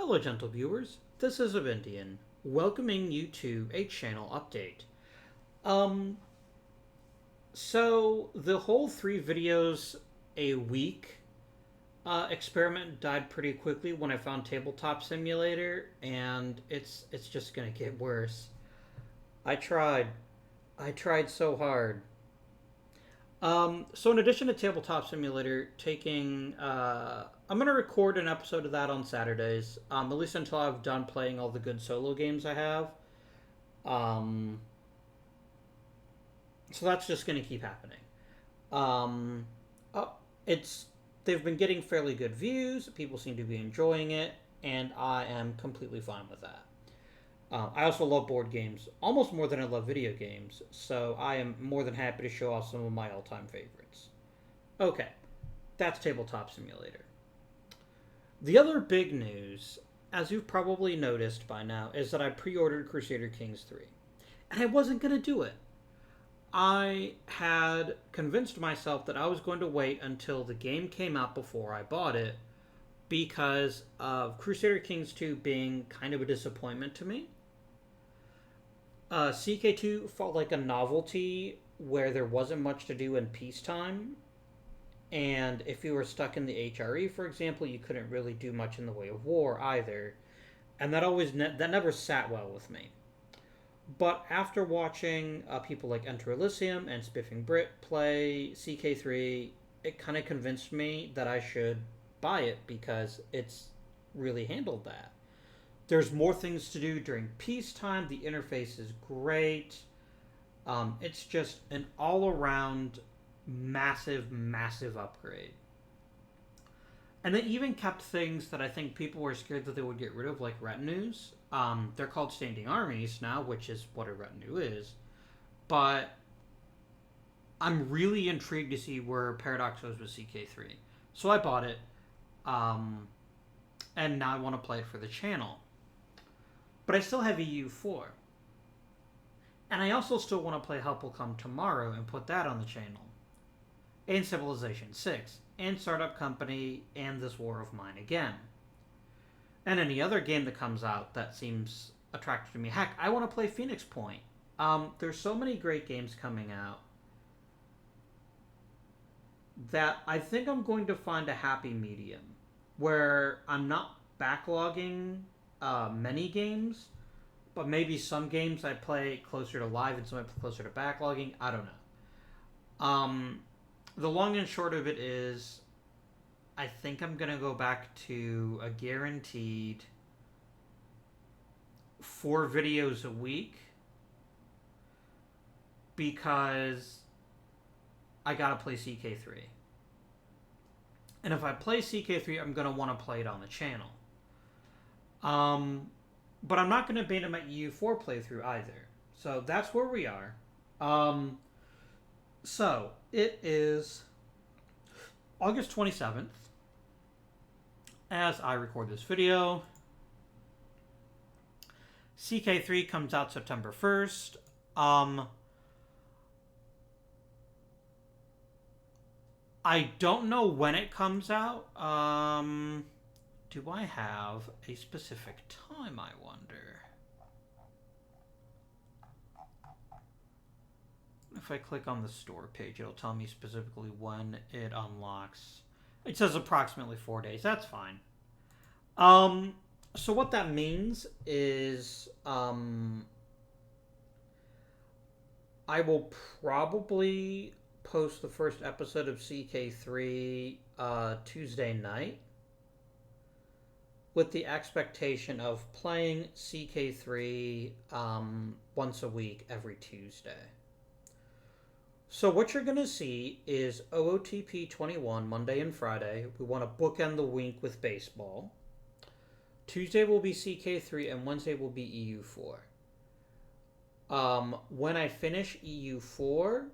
Hello, gentle viewers. This is Avindian, welcoming you to a channel update. Um, so the whole 3 videos a week experiment died pretty quickly when I found Tabletop Simulator, and it's just gonna get worse. I tried, I tried so hard. So in addition to Tabletop Simulator, I'm gonna record an episode of that on Saturdays. At least until I've done playing all the good solo games I have. Um, so that's just gonna keep happening. Um, oh, it's they've been getting fairly good views. People seem to be enjoying it, and I am completely fine with that. I also love board games almost more than I love video games, so I am more than happy to show off some of my all-time favorites. Okay, that's Tabletop Simulator. The other big news, as you've probably noticed by now, is that I pre-ordered Crusader Kings 3. And I wasn't going to do it. I had convinced myself that I was going to wait until the game came out before I bought it because of Crusader Kings 2 being kind of a disappointment to me. CK2 felt like a novelty where there wasn't much to do in peacetime. And if you were stuck in the HRE, for example, you couldn't really do much in the way of war either. And that never sat well with me. But after watching people like Enter Elysium and Spiffing Brit play CK3, it kind of convinced me that I should buy it because it's really handled that. There's more things to do during peacetime. The interface is great. It's just an all-around massive, massive upgrade. And they even kept things that I think people were scared that they would get rid of, like retinues. They're called standing armies now, which is what a retinue is. But I'm really intrigued to see where Paradox goes with CK3. So I bought it, and now I want to play it for the channel. But I still have EU4. And I also still want to play Help Will Come Tomorrow and put that on the channel. And Civilization 6. And Startup Company and This War of Mine again. And any other game that comes out that seems attractive to me. Heck, I want to play Phoenix Point. There's so many great games coming out that I think I'm going to find a happy medium where I'm not backlogging many games, but maybe some games I play closer to live and some I play closer to backlogging. I don't know. The long and short of it is, I think I'm going to go back to a guaranteed 4 videos a week because I got to play CK3. And if I play CK3, I'm going to want to play it on the channel. But I'm not going to abandon my EU4 playthrough either. So that's where we are. So it is August 27th as I record this video. CK3 comes out September 1st. I don't know when it comes out. Do I have a specific time, I wonder? If I click on the store page, it'll tell me specifically when it unlocks. It says approximately 4 days. That's fine. So what that means is I will probably post the first episode of CK3 Tuesday night with the expectation of playing CK3 once a week every Tuesday. So what you're going to see is OOTP 21 Monday and Friday. We want to bookend the week with baseball. Tuesday will be CK3 and Wednesday will be EU4. When I finish EU4,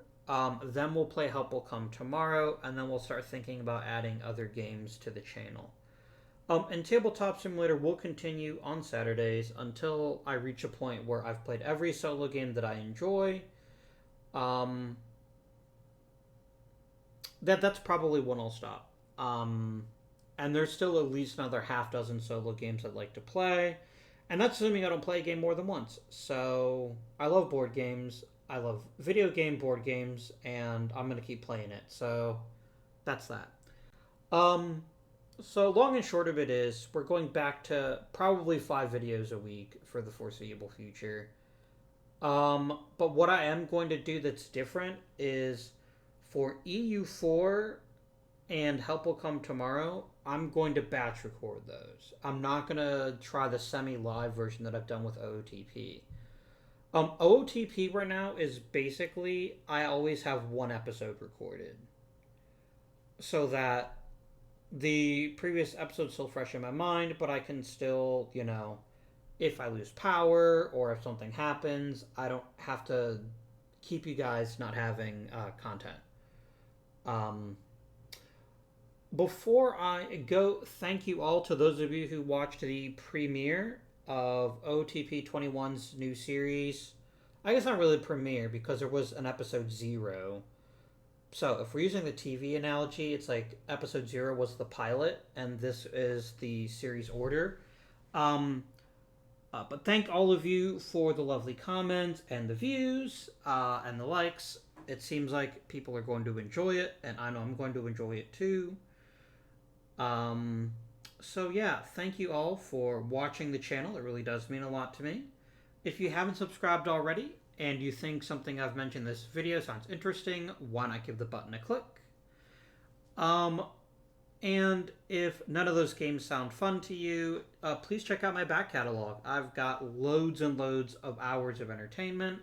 then we'll play Help Will Come Tomorrow, and then we'll start thinking about adding other games to the channel. And Tabletop Simulator will continue on Saturdays until I reach a point where I've played every solo game that I enjoy. That's probably when I'll stop. And there's still at least another half dozen solo games I'd like to play. And that's assuming I don't play a game more than once. So I love board games. I love video game board games, and I'm gonna keep playing it. So that's that. Um, so long and short of it is, we're going back to probably 5 videos a week for the foreseeable future. But what I am going to do that's different is for EU4 and Help Will Come Tomorrow, I'm going to batch record those. I'm not going to try the semi live version that I've done with OOTP. OOTP right now is basically I always have one episode recorded so that the previous episode's still fresh in my mind, but I can still, if I lose power or if something happens, I don't have to keep you guys not having content. Um, Before I go, thank you all to those of you who watched the premiere of OTP 21's new series. I guess not really premiere because there was an episode 0. So if we're using the TV analogy, it's like episode 0 was the pilot, and this is the series order. Um, but thank all of you for the lovely comments and the views and the likes. It seems like people are going to enjoy it, and I know I'm going to enjoy it too. So yeah, thank you all for watching the channel. It really does mean a lot to me. If you haven't subscribed already and you think something I've mentioned in this video sounds interesting, why not give the button a click? And if none of those games sound fun to you, please check out my back catalog. I've got loads and loads of hours of entertainment.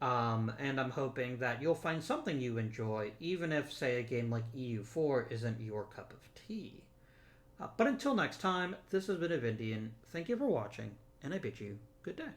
And I'm hoping that you'll find something you enjoy, even if, say, a game like EU4 isn't your cup of tea. But until next time, this has been Avindian. Thank you for watching, and I bid you good day.